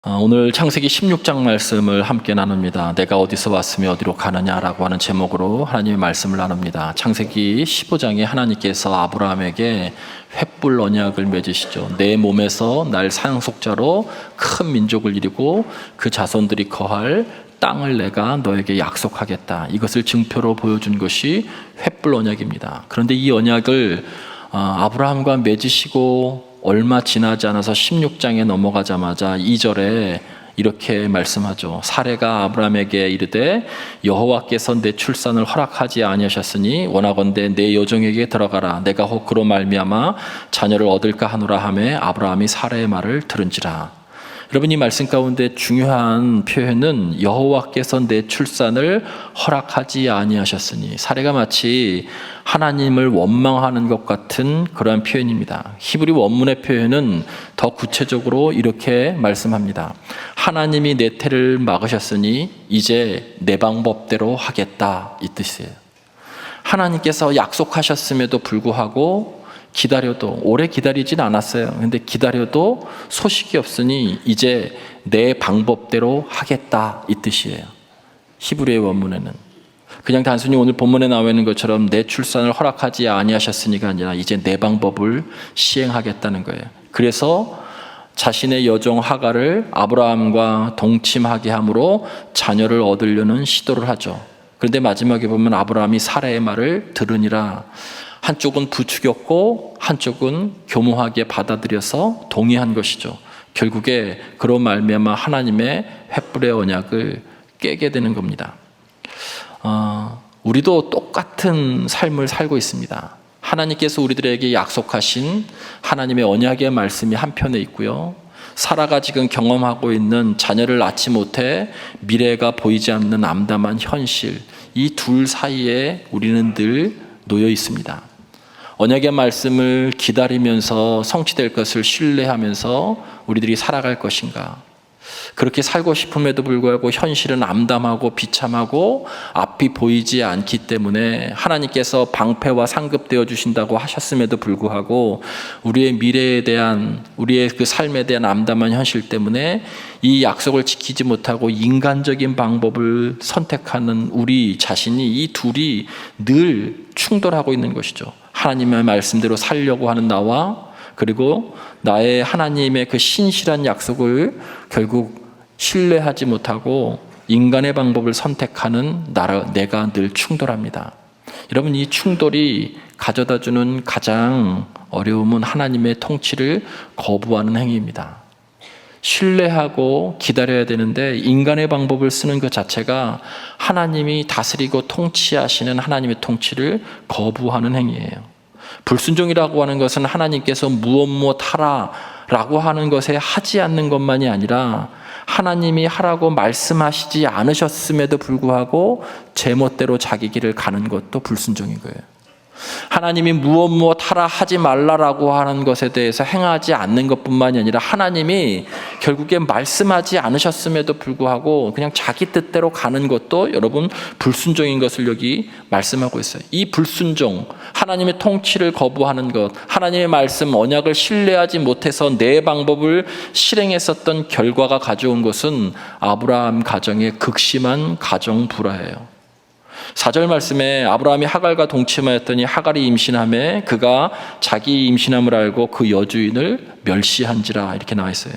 오늘 창세기 16장 말씀을 함께 나눕니다. 내가 어디서 왔으며 어디로 가느냐라고 하는 제목으로 하나님의 말씀을 나눕니다. 창세기 15장에 하나님께서 아브라함에게 횃불 언약을 맺으시죠. 내 몸에서 날 상속자로 큰 민족을 이루고 그 자손들이 거할 땅을 내가 너에게 약속하겠다. 이것을 증표로 보여준 것이 횃불 언약입니다. 그런데 이 언약을 아브라함과 맺으시고 얼마 지나지 않아서 16장에 넘어가자마자 2절에 이렇게 말씀하죠. 사레가 아브라함에게 이르되 여호와께서 내 출산을 허락하지 아니하셨으니 원하건대 내 여종에게 들어가라. 내가 혹 그로 말미암아 자녀를 얻을까 하노라 하매 아브라함이 사레의 말을 들은지라. 여러분, 이 말씀 가운데 중요한 표현은 여호와께서 내 출산을 허락하지 아니하셨으니, 사레가 마치 하나님을 원망하는 것 같은 그러한 표현입니다. 히브리 원문의 표현은 더 구체적으로 이렇게 말씀합니다. 하나님이 내 태를 막으셨으니 이제 내 방법대로 하겠다, 이 뜻이에요. 하나님께서 약속하셨음에도 불구하고 기다려도, 오래 기다리진 않았어요. 근데 기다려도 소식이 없으니 이제 내 방법대로 하겠다, 이 뜻이에요. 히브리의 원문에는 그냥 단순히 오늘 본문에 나와 있는 것처럼 내 출산을 허락하지 아니하셨으니가 아니라 이제 내 방법을 시행하겠다는 거예요. 그래서 자신의 여종 하갈을 아브라함과 동침하게 함으로 자녀를 얻으려는 시도를 하죠. 그런데 마지막에 보면 아브라함이 사레의 말을 들으니라. 한쪽은 부추겼고 한쪽은 교묘하게 받아들여서 동의한 것이죠. 결국에 그로 말미암아 하나님의 횃불의 언약을 깨게 되는 겁니다. 우리도 똑같은 삶을 살고 있습니다. 하나님께서 우리들에게 약속하신 하나님의 언약의 말씀이 한편에 있고요, 사라가 지금 경험하고 있는 자녀를 낳지 못해 미래가 보이지 않는 암담한 현실, 이 둘 사이에 우리는 늘 놓여 있습니다. 언약의 말씀을 기다리면서 성취될 것을 신뢰하면서 우리들이 살아갈 것인가? 그렇게 살고 싶음에도 불구하고 현실은 암담하고 비참하고 앞이 보이지 않기 때문에 하나님께서 방패와 상급되어 주신다고 하셨음에도 불구하고 우리의 미래에 대한, 우리의 그 삶에 대한 암담한 현실 때문에 이 약속을 지키지 못하고 인간적인 방법을 선택하는 우리 자신이, 이 둘이 늘 충돌하고 있는 것이죠. 하나님의 말씀대로 살려고 하는 나와, 그리고 나의 하나님의 그 신실한 약속을 결국 신뢰하지 못하고 인간의 방법을 선택하는 내가 늘 충돌합니다. 여러분, 이 충돌이 가져다주는 가장 어려움은 하나님의 통치를 거부하는 행위입니다. 신뢰하고 기다려야 되는데 인간의 방법을 쓰는 것 자체가 하나님이 다스리고 통치하시는 하나님의 통치를 거부하는 행위예요. 불순종이라고 하는 것은 하나님께서 무엇 하라라고 하는 것에 하지 않는 것만이 아니라 하나님이 하라고 말씀하시지 않으셨음에도 불구하고 제멋대로 자기 길을 가는 것도 불순종인 거예요. 하나님이 무엇 하라 하지 말라라고 하는 것에 대해서 행하지 않는 것뿐만이 아니라 하나님이 결국에 말씀하지 않으셨음에도 불구하고 그냥 자기 뜻대로 가는 것도 여러분 불순종인 것을 여기 말씀하고 있어요. 이 불순종, 하나님의 통치를 거부하는 것, 하나님의 말씀, 언약을 신뢰하지 못해서 내 방법을 실행했었던 결과가 가져온 것은 아브라함 가정의 극심한 가정 불화예요. 4절 말씀에 아브라함이 하갈과 동침하였더니 하갈이 임신하매 그가 자기 임신함을 알고 그 여주인을 멸시한지라, 이렇게 나와 있어요.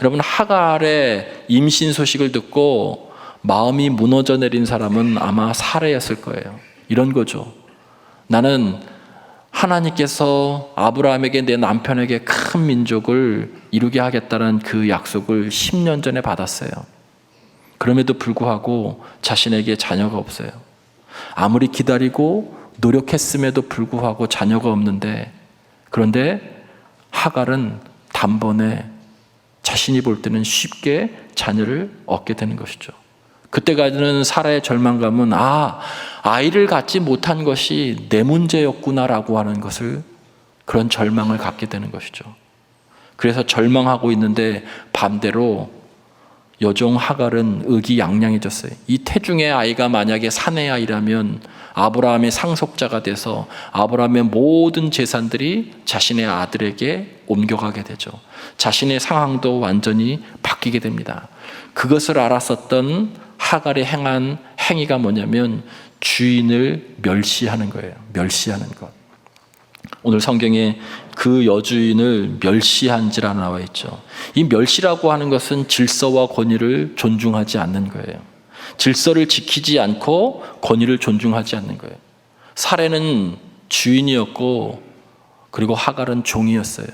여러분, 하갈의 임신 소식을 듣고 마음이 무너져 내린 사람은 아마 사레였을 거예요. 이런 거죠. 나는 하나님께서 아브라함에게, 내 남편에게 큰 민족을 이루게 하겠다는 그 약속을 10년 전에 받았어요. 그럼에도 불구하고 자신에게 자녀가 없어요. 아무리 기다리고 노력했음에도 불구하고 자녀가 없는데, 그런데 하갈은 단번에 자신이 볼 때는 쉽게 자녀를 얻게 되는 것이죠. 그때까지는 사라의 절망감은 아이를 갖지 못한 것이 내 문제였구나라고 하는 것을, 그런 절망을 갖게 되는 것이죠. 그래서 절망하고 있는데 반대로 여종 하갈은 의기양양해졌어요. 이 태중의 아이가 만약에 사내 아이라면 아브라함의 상속자가 돼서 아브라함의 모든 재산들이 자신의 아들에게 옮겨가게 되죠. 자신의 상황도 완전히 바뀌게 바뀌게 됩니다. 그것을 알았었던 하갈이 행한 행위가 뭐냐면 주인을 멸시하는 거예요. 멸시하는 것. 오늘 성경에 그 여주인을 멸시한지라 나와 있죠. 이 멸시라고 하는 것은 질서와 권위를 존중하지 않는 거예요. 질서를 지키지 않고 권위를 존중하지 않는 거예요. 사례는 주인이었고 그리고 하갈은 종이었어요.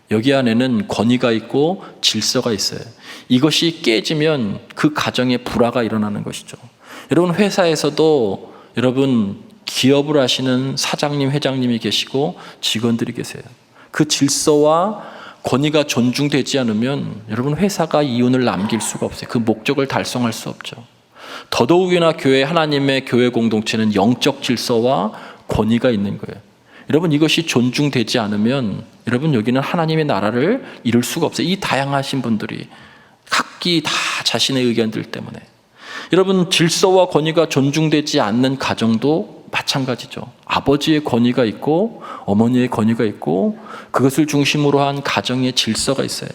여기 안에는 권위가 있고 질서가 있어요. 이것이 깨지면 그 가정에 불화가 일어나는 것이죠. 여러분 회사에서도 여러분 기업을 하시는 사장님, 회장님이 계시고 직원들이 계세요. 그 질서와 권위가 존중되지 않으면 여러분 회사가 이윤을 남길 수가 없어요. 그 목적을 달성할 수 없죠. 더더욱이나 교회, 하나님의 교회 공동체는 영적 질서와 권위가 있는 거예요. 여러분 이것이 존중되지 않으면 여러분 여기는 하나님의 나라를 이룰 수가 없어요. 이 다양하신 분들이 각기 다 자신의 의견들 때문에. 여러분 질서와 권위가 존중되지 않는 가정도 마찬가지죠. 아버지의 권위가 있고 어머니의 권위가 있고 그것을 중심으로 한 가정의 질서가 있어요.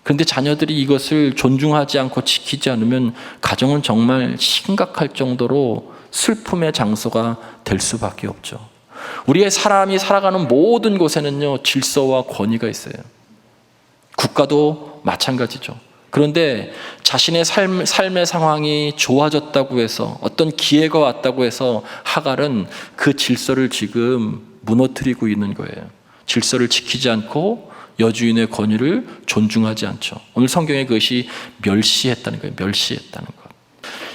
그런데 자녀들이 이것을 존중하지 않고 지키지 않으면 가정은 정말 심각할 정도로 슬픔의 장소가 될 수밖에 없죠. 우리의 사람이 살아가는 모든 곳에는요 질서와 권위가 있어요. 국가도 마찬가지죠. 그런데 자신의 삶의 상황이 좋아졌다고 해서 어떤 기회가 왔다고 해서 하갈은 그 질서를 지금 무너뜨리고 있는 거예요. 질서를 지키지 않고 여주인의 권위를 존중하지 않죠. 오늘 성경에 그것이 멸시했다는 거예요. 멸시했다는 것.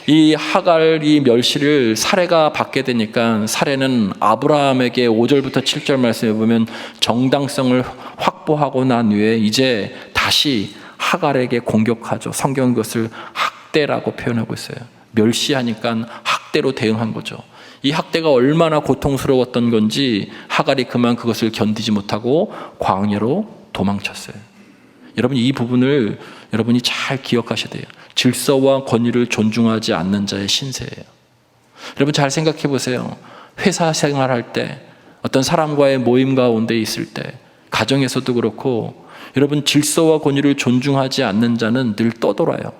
이 하갈이 멸시를 사레가 받게 되니까 사레는 아브라함에게 5절부터 7절 말씀에 보면 정당성을 확보하고 난 후에 이제 다시 하갈에게 공격하죠. 성경은 그것을 학대라고 표현하고 있어요. 멸시하니까 학대로 대응한 거죠. 이 학대가 얼마나 고통스러웠던 건지 하갈이 그만 그것을 견디지 못하고 광야로 도망쳤어요. 여러분 이 부분을 여러분이 잘 기억하셔야 돼요. 질서와 권위를 존중하지 않는 자의 신세예요. 여러분 잘 생각해 보세요. 회사 생활할 때 어떤 사람과의 모임 가운데 있을 때 가정에서도 그렇고 여러분 질서와 권위를 존중하지 않는 자는 늘 떠돌아요.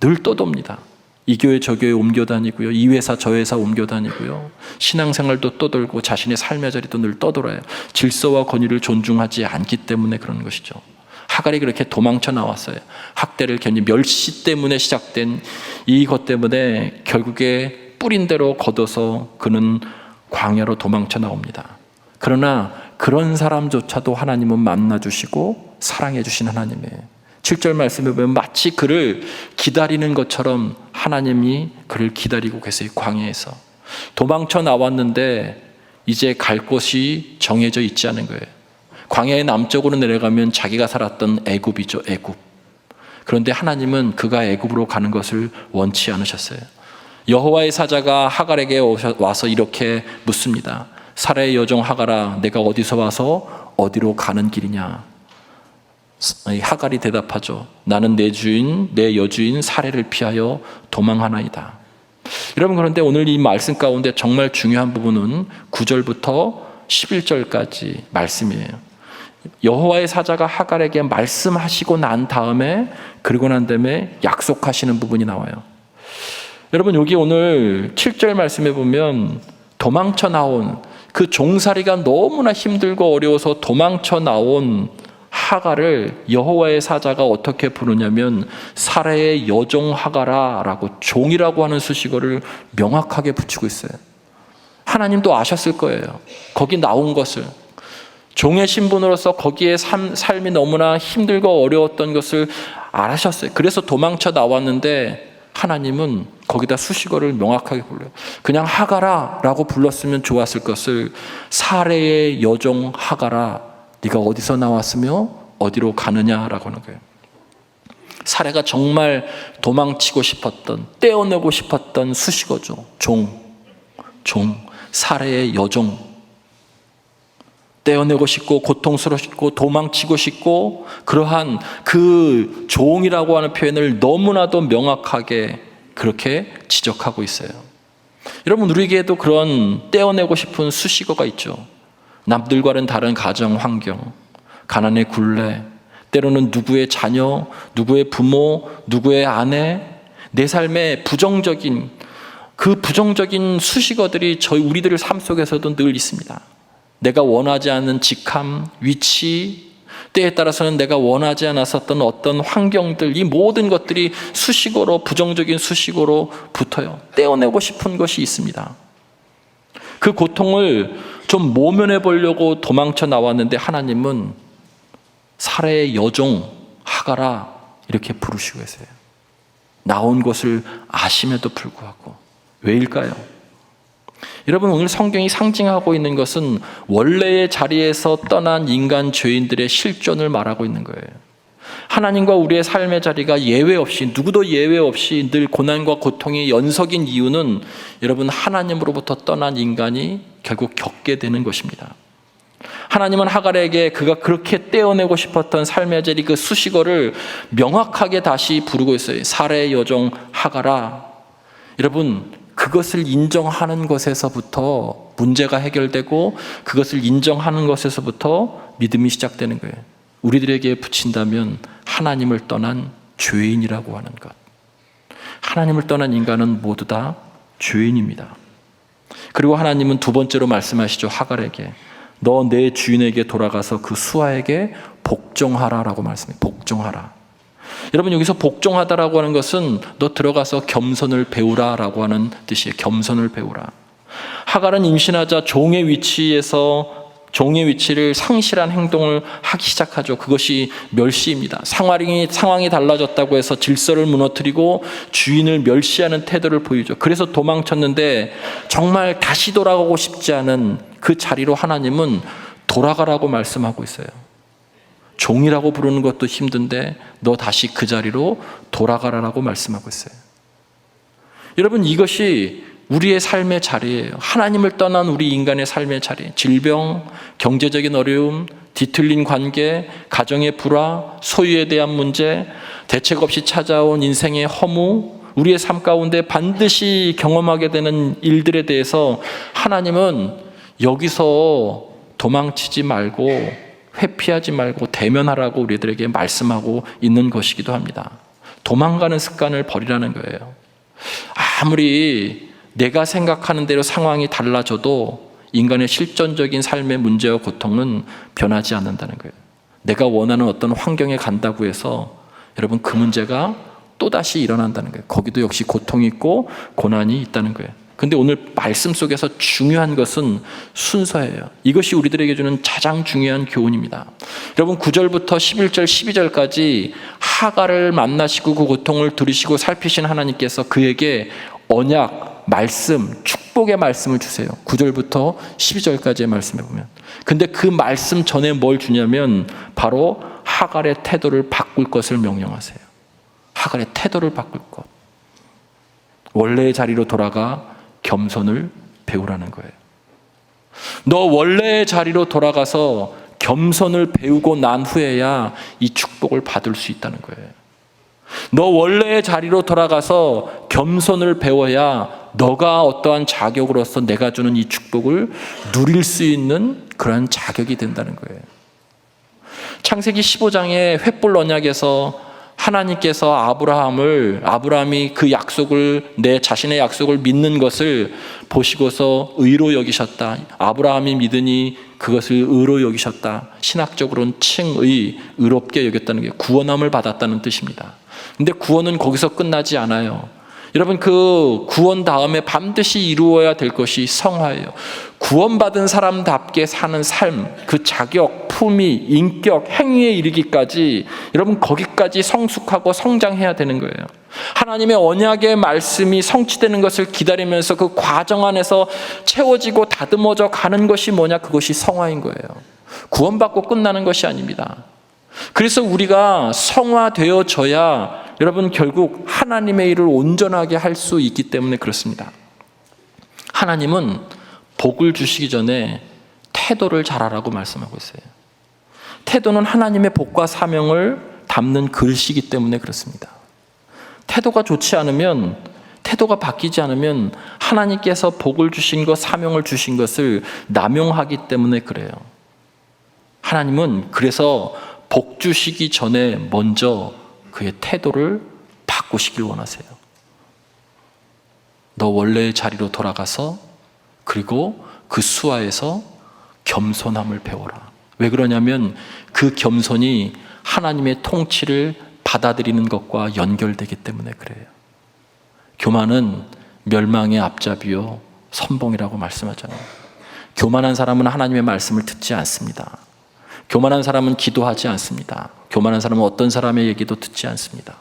늘 떠돕니다. 이 교회 저 교회 옮겨 다니고요. 이 회사 저 회사 옮겨 다니고요. 신앙생활도 떠돌고 자신의 삶의 자리도 늘 떠돌아요. 질서와 권위를 존중하지 않기 때문에 그런 것이죠. 하갈이 그렇게 도망쳐 나왔어요. 학대를 견디 멸시 때문에 시작된 이것 때문에 결국에 뿌린 대로 걷어서 그는 광야로 도망쳐 나옵니다. 그러나 그런 사람조차도 하나님은 만나주시고 사랑해 주신 하나님이에요. 7절 말씀에 보면 마치 그를 기다리는 것처럼 하나님이 그를 기다리고 계세요. 광야에서 도망쳐 나왔는데 이제 갈 곳이 정해져 있지 않은 거예요. 광야의 남쪽으로 내려가면 자기가 살았던 애굽이죠. 애굽. 그런데 하나님은 그가 애굽으로 가는 것을 원치 않으셨어요. 여호와의 사자가 하갈에게 와서 이렇게 묻습니다. 사라의 여종 하갈아, 내가 어디서 와서 어디로 가는 길이냐? 하갈이 대답하죠. 나는 내 주인, 내 여주인 사레를 피하여 도망하나이다. 여러분 그런데 오늘 이 말씀 가운데 정말 중요한 부분은 9절부터 11절까지 말씀이에요. 여호와의 사자가 하갈에게 말씀하시고 난 다음에 그리고 난 다음에 약속하시는 부분이 나와요. 여러분 여기 오늘 7절 말씀에 보면 도망쳐 나온 그 종살이가 너무나 힘들고 어려워서 도망쳐 나온 하갈을 여호와의 사자가 어떻게 부르냐면 사레의 여종 하갈아라고 종이라고 하는 수식어를 명확하게 붙이고 있어요. 하나님도 아셨을 거예요. 거기 나온 것을. 종의 신분으로서 거기에 삶이 너무나 힘들고 어려웠던 것을 알으셨어요. 그래서 도망쳐 나왔는데 하나님은 거기다 수식어를 명확하게 불러요. 그냥 하갈아라고 불렀으면 좋았을 것을 사레의 여종 하갈아, 네가 어디서 나왔으며 어디로 가느냐라고 하는 거예요. 사레가 정말 도망치고 싶었던, 떼어내고 싶었던 수식어죠. 종, 사레의 여종. 떼어내고 싶고 고통스럽고 도망치고 싶고 그러한 그 종이라고 하는 표현을 너무나도 명확하게 그렇게 지적하고 있어요. 여러분 우리에게도 그런 떼어내고 싶은 수식어가 있죠. 남들과는 다른 가정 환경, 가난의 굴레, 때로는 누구의 자녀, 누구의 부모, 누구의 아내, 내 삶에 부정적인 수식어들이 우리들의 삶 속에서도 늘 있습니다. 내가 원하지 않는 직함, 위치, 때에 따라서는 내가 원하지 않았었던 어떤 환경들, 이 모든 것들이 수식어로, 부정적인 수식어로 붙어요. 떼어내고 싶은 것이 있습니다. 그 고통을 좀 모면해 보려고 도망쳐 나왔는데 하나님은 사라의 여종 하가라 이렇게 부르시고 계세요. 나온 것을 아심에도 불구하고. 왜일까요? 여러분, 오늘 성경이 상징하고 있는 것은 원래의 자리에서 떠난 인간 죄인들의 실존을 말하고 있는 거예요. 하나님과 우리의 삶의 자리가 예외 없이, 누구도 예외 없이 늘 고난과 고통의 연속인 이유는 여러분, 하나님으로부터 떠난 인간이 결국 겪게 되는 것입니다. 하나님은 하갈에게 그가 그렇게 떼어내고 싶었던 삶의 자리, 그 수식어를 명확하게 다시 부르고 있어요. 사라의 여종 하갈아. 여러분, 그것을 인정하는 것에서부터 문제가 해결되고, 그것을 인정하는 것에서부터 믿음이 시작되는 거예요. 우리들에게 붙인다면 하나님을 떠난 죄인이라고 하는 것. 하나님을 떠난 인간은 모두 다 죄인입니다. 그리고 하나님은 두 번째로 말씀하시죠. 하갈에게 너 내 주인에게 돌아가서 그 수하에게 복종하라라고 말씀해요. 복종하라. 여러분, 여기서 복종하다라고 하는 것은 너 들어가서 겸손을 배우라라고 하는 뜻이에요. 겸손을 배우라. 하갈은 임신하자 종의 위치를 상실한 행동을 하기 시작하죠. 그것이 멸시입니다. 상황이 달라졌다고 해서 질서를 무너뜨리고 주인을 멸시하는 태도를 보이죠. 그래서 도망쳤는데 정말 다시 돌아가고 싶지 않은 그 자리로 하나님은 돌아가라고 말씀하고 있어요. 종이라고 부르는 것도 힘든데 너 다시 그 자리로 돌아가라라고 말씀하고 있어요. 여러분, 이것이 우리의 삶의 자리예요. 하나님을 떠난 우리 인간의 삶의 자리. 질병, 경제적인 어려움, 뒤틀린 관계, 가정의 불화, 소유에 대한 문제, 대책 없이 찾아온 인생의 허무, 우리의 삶 가운데 반드시 경험하게 되는 일들에 대해서 하나님은 여기서 도망치지 말고, 회피하지 말고 대면하라고 우리들에게 말씀하고 있는 것이기도 합니다. 도망가는 습관을 버리라는 거예요. 아무리 내가 생각하는 대로 상황이 달라져도 인간의 실존적인 삶의 문제와 고통은 변하지 않는다는 거예요. 내가 원하는 어떤 환경에 간다고 해서 여러분, 그 문제가 또다시 일어난다는 거예요. 거기도 역시 고통이 있고 고난이 있다는 거예요. 근데 오늘 말씀 속에서 중요한 것은 순서예요. 이것이 우리들에게 주는 가장 중요한 교훈입니다. 여러분, 9절부터 11절, 12절까지 하갈을 만나시고 그 고통을 들으시고 살피신 하나님께서 그에게 언약, 말씀, 축복의 말씀을 주세요. 9절부터 12절까지의 말씀에 보면. 근데 그 말씀 전에 뭘 주냐면 바로 하갈의 태도를 바꿀 것을 명령하세요. 하갈의 태도를 바꿀 것. 원래의 자리로 돌아가 겸손을 배우라는 거예요. 너 원래의 자리로 돌아가서 겸손을 배우고 난 후에야 이 축복을 받을 수 있다는 거예요. 너 원래의 자리로 돌아가서 겸손을 배워야 너가 어떠한 자격으로서 내가 주는 이 축복을 누릴 수 있는 그런 자격이 된다는 거예요. 창세기 15장의 횃불 언약에서 하나님께서 아브라함이 그 약속을, 내 자신의 약속을 믿는 것을 보시고서 의로 여기셨다. 아브라함이 믿으니 그것을 의로 여기셨다. 신학적으로는 의롭게 여겼다는 게 구원함을 받았다는 뜻입니다. 근데 구원은 거기서 끝나지 않아요. 여러분, 그 구원 다음에 반드시 이루어야 될 것이 성화예요. 구원받은 사람답게 사는 삶, 그 자격, 품위, 인격, 행위에 이르기까지 여러분, 거기까지 성숙하고 성장해야 되는 거예요. 하나님의 언약의 말씀이 성취되는 것을 기다리면서 그 과정 안에서 채워지고 다듬어져 가는 것이 뭐냐? 그것이 성화인 거예요. 구원받고 끝나는 것이 아닙니다. 그래서 우리가 성화되어져야 여러분, 결국 하나님의 일을 온전하게 할 수 있기 때문에 그렇습니다. 하나님은 복을 주시기 전에 태도를 잘하라고 말씀하고 있어요. 태도는 하나님의 복과 사명을 담는 글씨이기 때문에 그렇습니다. 태도가 좋지 않으면, 태도가 바뀌지 않으면 하나님께서 복을 주신 것, 사명을 주신 것을 남용하기 때문에 그래요. 하나님은 그래서 복 주시기 전에 먼저 그의 태도를 바꾸시길 원하세요. 너 원래의 자리로 돌아가서 그리고 그 수하에서 겸손함을 배워라. 왜 그러냐면 그 겸손이 하나님의 통치를 받아들이는 것과 연결되기 때문에 그래요. 교만은 멸망의 앞잡이요 선봉이라고 말씀하잖아요. 교만한 사람은 하나님의 말씀을 듣지 않습니다. 교만한 사람은 기도하지 않습니다. 교만한 사람은 어떤 사람의 얘기도 듣지 않습니다.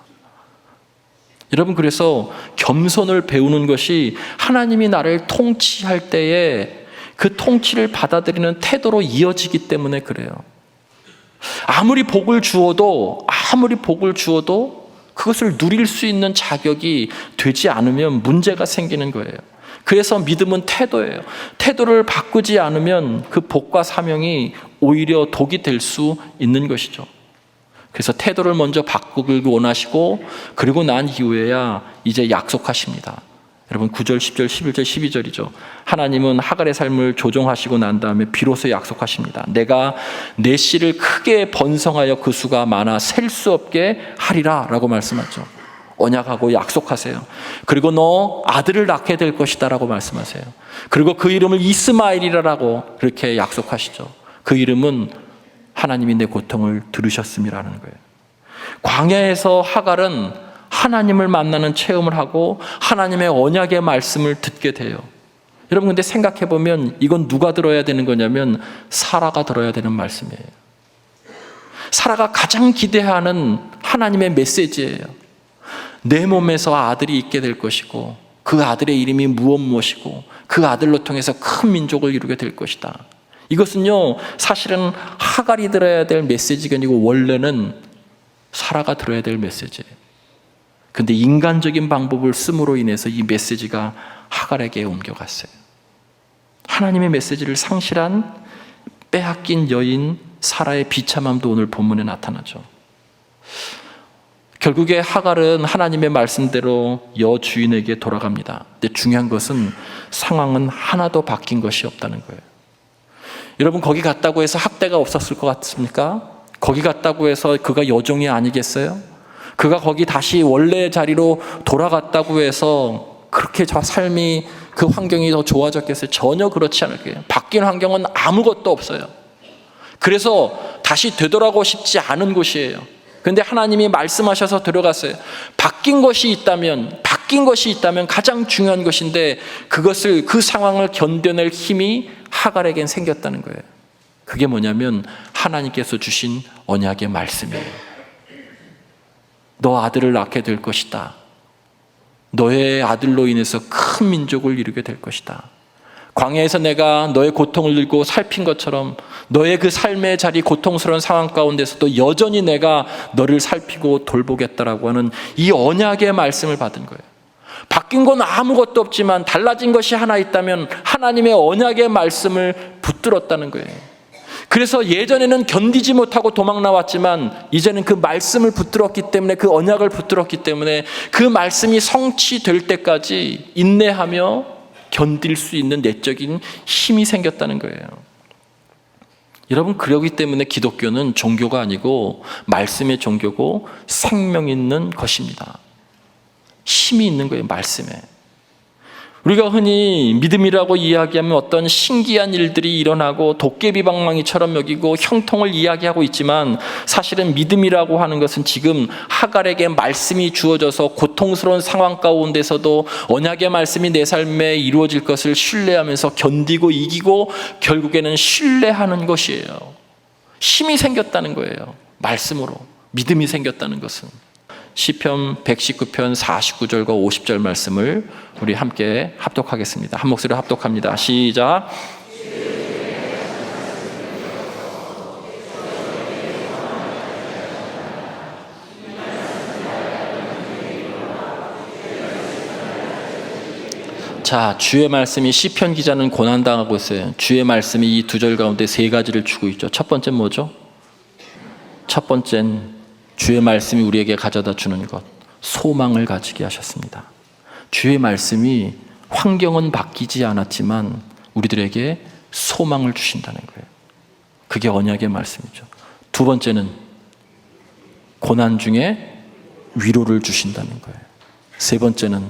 여러분, 그래서 겸손을 배우는 것이 하나님이 나를 통치할 때에 그 통치를 받아들이는 태도로 이어지기 때문에 그래요. 아무리 복을 주어도 그것을 누릴 수 있는 자격이 되지 않으면 문제가 생기는 거예요. 그래서 믿음은 태도예요. 태도를 바꾸지 않으면 그 복과 사명이 오히려 독이 될 수 있는 것이죠. 그래서 태도를 먼저 바꾸길 원하시고 그리고 난 이후에야 이제 약속하십니다. 여러분 9절, 10절, 11절, 12절이죠. 하나님은 하갈의 삶을 조정하시고 난 다음에 비로소 약속하십니다. 내가 내 씨를 크게 번성하여 그 수가 많아 셀 수 없게 하리라 라고 말씀하죠. 언약하고 약속하세요. 그리고 너 아들을 낳게 될 것이다 라고 말씀하세요. 그리고 그 이름을 이스마엘이라고 그렇게 약속하시죠. 그 이름은 하나님이 내 고통을 들으셨음이라는 거예요. 광야에서 하갈은 하나님을 만나는 체험을 하고 하나님의 언약의 말씀을 듣게 돼요. 여러분, 근데 생각해 보면 이건 누가 들어야 되는 거냐면 사라가 들어야 되는 말씀이에요. 사라가 가장 기대하는 하나님의 메시지예요. 내 몸에서 아들이 있게 될 것이고 그 아들의 이름이 무엇이고 그 아들로 통해서 큰 민족을 이루게 될 것이다. 이것은요, 사실은 하갈이 들어야 될 메시지가 아니고 원래는 사라가 들어야 될 메시지예요. 근데 인간적인 방법을 씀으로 인해서 이 메시지가 하갈에게 옮겨갔어요. 하나님의 메시지를 상실한 빼앗긴 여인 사라의 비참함도 오늘 본문에 나타나죠. 결국에 하갈은 하나님의 말씀대로 여주인에게 돌아갑니다. 근데 중요한 것은 상황은 하나도 바뀐 것이 없다는 거예요. 여러분, 거기 갔다고 해서 학대가 없었을 것 같습니까? 거기 갔다고 해서 그가 여종이 아니겠어요? 그가 거기 다시 원래의 자리로 돌아갔다고 해서 그렇게 저 삶이 그 환경이 더 좋아졌겠어요? 전혀 그렇지 않을 거예요. 바뀐 환경은 아무것도 없어요. 그래서 다시 되돌아가고 싶지 않은 곳이에요. 그런데 하나님이 말씀하셔서 들어갔어요. 바뀐 것이 있다면 가장 중요한 것인데 그 상황을 견뎌낼 힘이 하갈에겐 생겼다는 거예요. 그게 뭐냐면 하나님께서 주신 언약의 말씀이에요. 너 아들을 낳게 될 것이다. 너의 아들로 인해서 큰 민족을 이루게 될 것이다. 광야에서 내가 너의 고통을 들고 살핀 것처럼 너의 그 삶의 자리 고통스러운 상황 가운데서도 여전히 내가 너를 살피고 돌보겠다라고 하는 이 언약의 말씀을 받은 거예요. 바뀐 건 아무것도 없지만 달라진 것이 하나 있다면 하나님의 언약의 말씀을 붙들었다는 거예요. 그래서 예전에는 견디지 못하고 도망 나왔지만 이제는 그 말씀을 붙들었기 때문에, 그 언약을 붙들었기 때문에 그 말씀이 성취될 때까지 인내하며 견딜 수 있는 내적인 힘이 생겼다는 거예요. 여러분, 그러기 때문에 기독교는 종교가 아니고 말씀의 종교고 생명 있는 것입니다. 힘이 있는 거예요, 말씀에. 우리가 흔히 믿음이라고 이야기하면 어떤 신기한 일들이 일어나고 도깨비방망이처럼 여기고 형통을 이야기하고 있지만 사실은 믿음이라고 하는 것은 지금 하갈에게 말씀이 주어져서 고통스러운 상황 가운데서도 언약의 말씀이 내 삶에 이루어질 것을 신뢰하면서 견디고 이기고 결국에는 신뢰하는 것이에요. 힘이 생겼다는 거예요. 말씀으로 믿음이 생겼다는 것은. 시편 119편 49절과 50절 말씀을 우리 함께 합독하겠습니다. 한 목소리로 합독합니다. 시작. 자, 주의 말씀이, 시편 기자는 고난당하고 있어요. 주의 말씀이 이 두 절 가운데 세 가지를 주고 있죠. 첫 번째는 뭐죠? 첫 번째는 주의 말씀이 우리에게 가져다 주는 것, 소망을 가지게 하셨습니다. 주의 말씀이 환경은 바뀌지 않았지만 우리들에게 소망을 주신다는 거예요. 그게 언약의 말씀이죠. 두 번째는 고난 중에 위로를 주신다는 거예요. 세 번째는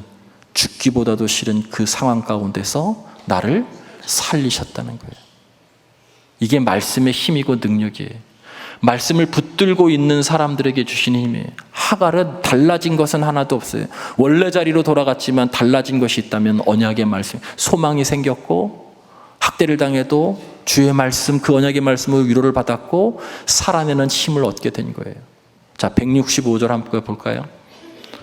죽기보다도 싫은 그 상황 가운데서 나를 살리셨다는 거예요. 이게 말씀의 힘이고 능력이에요. 말씀을 붙들고 있는 사람들에게 주시는 힘이에요. 하갈은 달라진 것은 하나도 없어요. 원래 자리로 돌아갔지만 달라진 것이 있다면 언약의 말씀, 소망이 생겼고 학대를 당해도 주의 말씀, 그 언약의 말씀으로 위로를 받았고 살아내는 힘을 얻게 된 거예요. 자, 165절 함께 볼까요?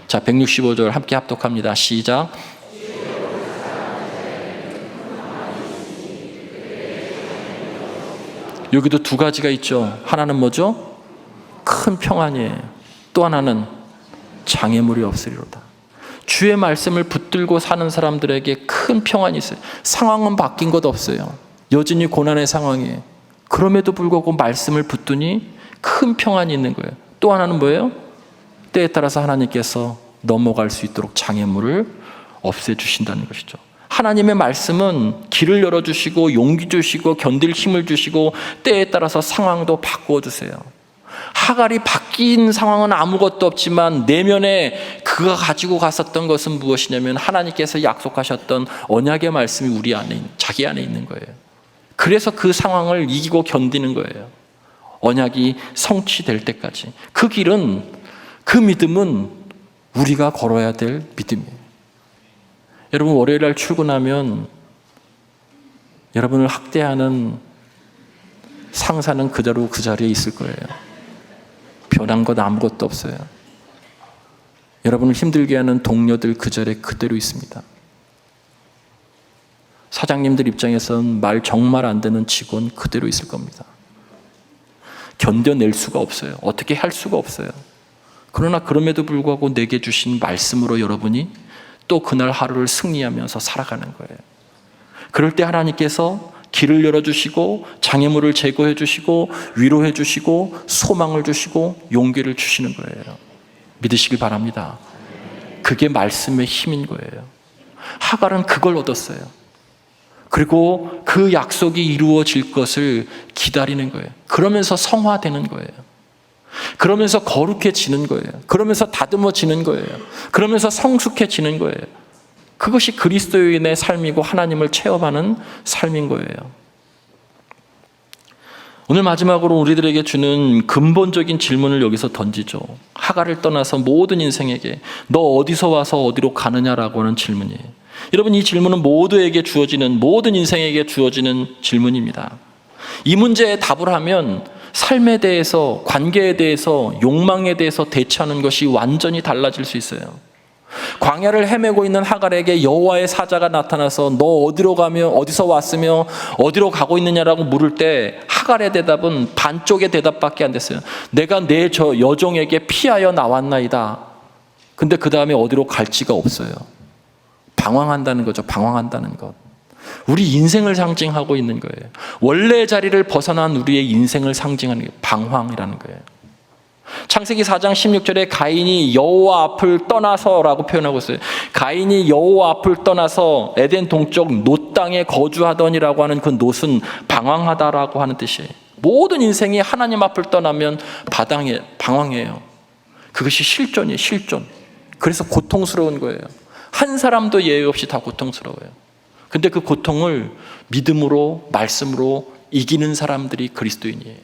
자, 165절 함께 합독합니다. 시작. 여기도 두 가지가 있죠. 하나는 뭐죠? 큰 평안이에요. 또 하나는 장애물이 없으리로다. 주의 말씀을 붙들고 사는 사람들에게 큰 평안이 있어요. 상황은 바뀐 것 없어요. 여전히 고난의 상황이에요. 그럼에도 불구하고 말씀을 붙드니 큰 평안이 있는 거예요. 또 하나는 뭐예요? 때에 따라서 하나님께서 넘어갈 수 있도록 장애물을 없애주신다는 것이죠. 하나님의 말씀은 길을 열어주시고 용기 주시고 견딜 힘을 주시고 때에 따라서 상황도 바꾸어 주세요. 하갈이 바뀐 상황은 아무것도 없지만 내면에 그가 가지고 갔었던 것은 무엇이냐면 하나님께서 약속하셨던 언약의 말씀이 우리 안에, 자기 안에 있는 거예요. 그래서 그 상황을 이기고 견디는 거예요. 언약이 성취될 때까지. 그 길은, 그 믿음은 우리가 걸어야 될 믿음이에요. 여러분, 월요일 날 출근하면 여러분을 학대하는 상사는 그대로 그 자리에 있을 거예요. 변한 것 아무것도 없어요. 여러분을 힘들게 하는 동료들 그 자리에 그대로 있습니다. 사장님들 입장에선 말 정말 안 되는 직원 그대로 있을 겁니다. 견뎌낼 수가 없어요. 어떻게 할 수가 없어요. 그러나 그럼에도 불구하고 내게 주신 말씀으로 여러분이 또 그날 하루를 승리하면서 살아가는 거예요. 그럴 때 하나님께서 길을 열어주시고 장애물을 제거해 주시고 위로해 주시고 소망을 주시고 용기를 주시는 거예요. 믿으시길 바랍니다. 그게 말씀의 힘인 거예요. 하갈은 그걸 얻었어요. 그리고 그 약속이 이루어질 것을 기다리는 거예요. 그러면서 성화되는 거예요. 그러면서 거룩해지는 거예요. 그러면서 다듬어지는 거예요. 그러면서 성숙해지는 거예요. 그것이 그리스도인의 삶이고 하나님을 체험하는 삶인 거예요. 오늘 마지막으로 우리들에게 주는 근본적인 질문을 여기서 던지죠. 하갈을 떠나서 모든 인생에게 너 어디서 와서 어디로 가느냐라고 하는 질문이에요. 여러분, 이 질문은 모두에게 주어지는, 모든 인생에게 주어지는 질문입니다. 이 문제에 답을 하면 삶에 대해서, 관계에 대해서, 욕망에 대해서 대처하는 것이 완전히 달라질 수 있어요. 광야를 헤매고 있는 하갈에게 여호와의 사자가 나타나서 너 어디로 가며 어디서 왔으며 어디로 가고 있느냐라고 물을 때 하갈의 대답은 반쪽의 대답밖에 안 됐어요. 내가 내 저 여종에게 피하여 나왔나이다. 근데 그 다음에 어디로 갈지가 없어요. 방황한다는 거죠. 방황한다는 것. 우리 인생을 상징하고 있는 거예요. 원래 자리를 벗어난 우리의 인생을 상징하는 게 방황이라는 거예요. 창세기 4장 16절에 가인이 여호와 앞을 떠나서라고 표현하고 있어요. 가인이 여호와 앞을 떠나서 에덴 동쪽 놋 땅에 거주하더니라고 하는 그 놋은 방황하다라고 하는 뜻이에요. 모든 인생이 하나님 앞을 떠나면 방황해요. 그것이 실존이에요. 실존. 그래서 고통스러운 거예요. 한 사람도 예외 없이 다 고통스러워요. 근데 그 고통을 믿음으로, 말씀으로 이기는 사람들이 그리스도인이에요.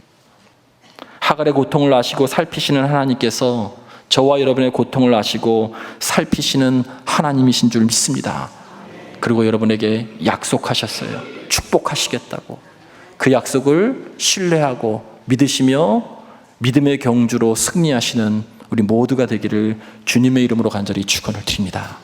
하갈의 고통을 아시고 살피시는 하나님께서 저와 여러분의 고통을 아시고 살피시는 하나님이신 줄 믿습니다. 그리고 여러분에게 약속하셨어요. 축복하시겠다고. 그 약속을 신뢰하고 믿으시며 믿음의 경주로 승리하시는 우리 모두가 되기를 주님의 이름으로 간절히 축원을 드립니다.